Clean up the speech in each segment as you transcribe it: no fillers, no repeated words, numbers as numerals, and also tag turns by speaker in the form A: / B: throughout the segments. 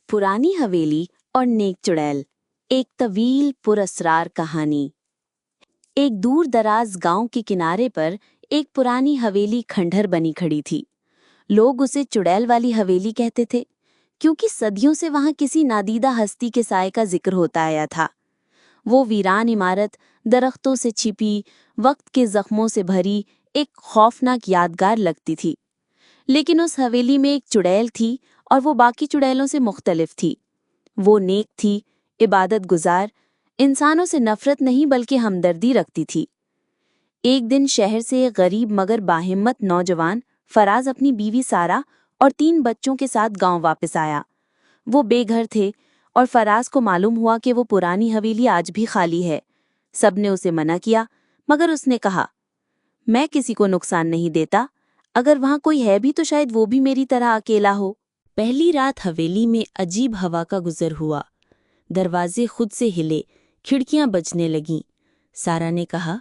A: पुरानी हवेली और नेक चुड़ैल। एक तवील पुरअसरार कहानी। एक दूर दराज गांव के किनारे पर एक पुरानी हवेली खंडहर बनी खड़ी थी। लोग उसे चुड़ैल वाली हवेली कहते थे, क्योंकि सदियों से वहां किसी नादीदा हस्ती के साए का जिक्र होता आया था। वो वीरान इमारत, दरख्तों से छिपी, वक्त के जख्मों से भरी एक खौफनाक यादगार लगती थी। लेकिन उस हवेली में एक चुड़ैल थी, और वो बाकी चुड़ैलों से मुख्तलिफ थी। वो नेक थी, इबादत गुजार, इंसानों से नफरत नहीं बल्कि हमदर्दी रखती थी। एक दिन शहर से एक गरीब मगर बाहिम्मत नौजवान फराज अपनी बीवी सारा और 3 बच्चों के साथ गांव वापस आया। वो बेघर थे और फराज को मालूम हुआ कि वो पुरानी हवेली आज भी खाली है। सबने उसे मना किया, मगर उसने कहा, मैं किसी को नुकसान नहीं देता। अगर वहां कोई है भी तो शायद वो भी मेरी तरह अकेला हो। पहली रात हवेली में अजीब हवा का गुजर हुआ। दरवाजे खुद से हिले, खिड़कियां बजने लगीं। सारा ने कहा,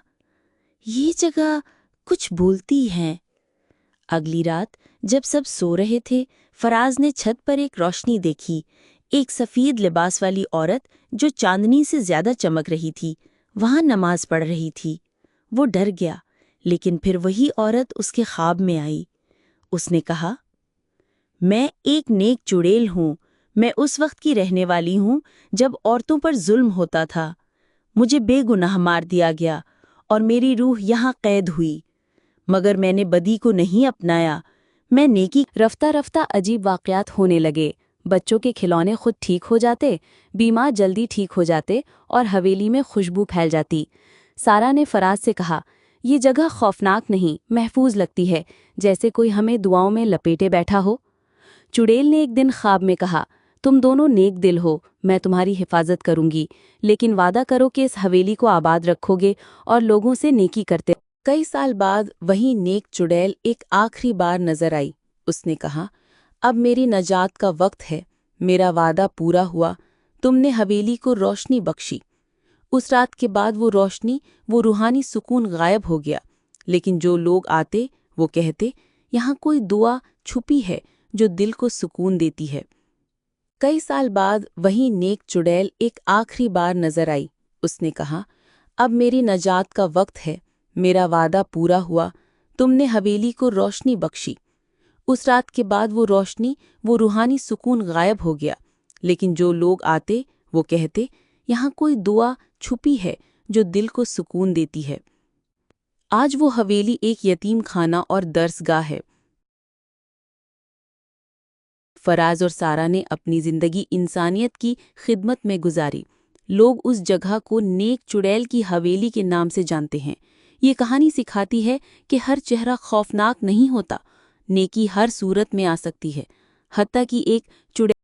A: ये जगह कुछ बोलती है। अगली रात जब सब सो रहे थे, फराज ने छत पर एक रोशनी देखी। एक सफेद लिबास वाली औरत जो चांदनी से ज्यादा चमक रही थी, वहां नमाज पढ़ रही थी। वो डर गया, लेकिन फिर वही औरत उसके ख्वाब में आई। उसने कहा, मैं एक नेक चुड़ैल हूँ। मैं उस वक्त की रहने वाली हूँ जब औरतों पर जुल्म होता था। मुझे बेगुनाह मार दिया गया और मेरी रूह यहाँ कैद हुई, मगर मैंने बदी को नहीं अपनाया। मैं नेकी। रफ्ता रफ्ता अजीब वाक़यात होने लगे। बच्चों के खिलौने खुद ठीक हो जाते, बीमार जल्दी ठीक हो जाते और हवेली में खुशबू फैल जाती। सारा ने फराज से कहा, ये जगह खौफनाक नहीं, महफूज लगती है, जैसे कोई हमें दुआओं में लपेटे बैठा हो। चुड़ैल ने एक दिन ख्वाब में कहा, तुम दोनों नेक दिल हो, मैं तुम्हारी हिफाजत करूंगी, लेकिन वादा करो कि इस हवेली को आबाद रखोगे और लोगों से नेकी करते। कई साल बाद वही नेक चुड़ैल एक आखिरी बार नजर आई। उसने कहा, अब मेरी नजात का वक्त है। मेरा वादा पूरा हुआ। तुमने हवेली को रोशनी बख्शी। उस रात के बाद वो रोशनी, वो रूहानी सुकून गायब हो गया। लेकिन जो लोग आते वो कहते, यहाँ कोई दुआ छुपी है जो दिल को सुकून देती है। कई साल बाद वही नेक चुड़ैल एक आखिरी बार नजर आई। उसने कहा, अब मेरी नजात का वक्त है। मेरा वादा पूरा हुआ। तुमने हवेली को रोशनी बख्शी। उस रात के बाद वो रोशनी, वो रूहानी सुकून गायब हो गया। लेकिन जो लोग आते वो कहते, यहाँ कोई दुआ छुपी है जो दिल को सुकून देती है। आज वो हवेली एक यतीम खाना और दर्सगाह है। फराज और सारा ने अपनी जिंदगी इंसानियत की खिदमत में गुजारी। लोग उस जगह को नेक चुड़ैल की हवेली के नाम से जानते हैं। ये कहानी सिखाती है कि हर चेहरा खौफनाक नहीं होता। नेकी हर सूरत में आ सकती है, हत्ता कि एक चुड़ैल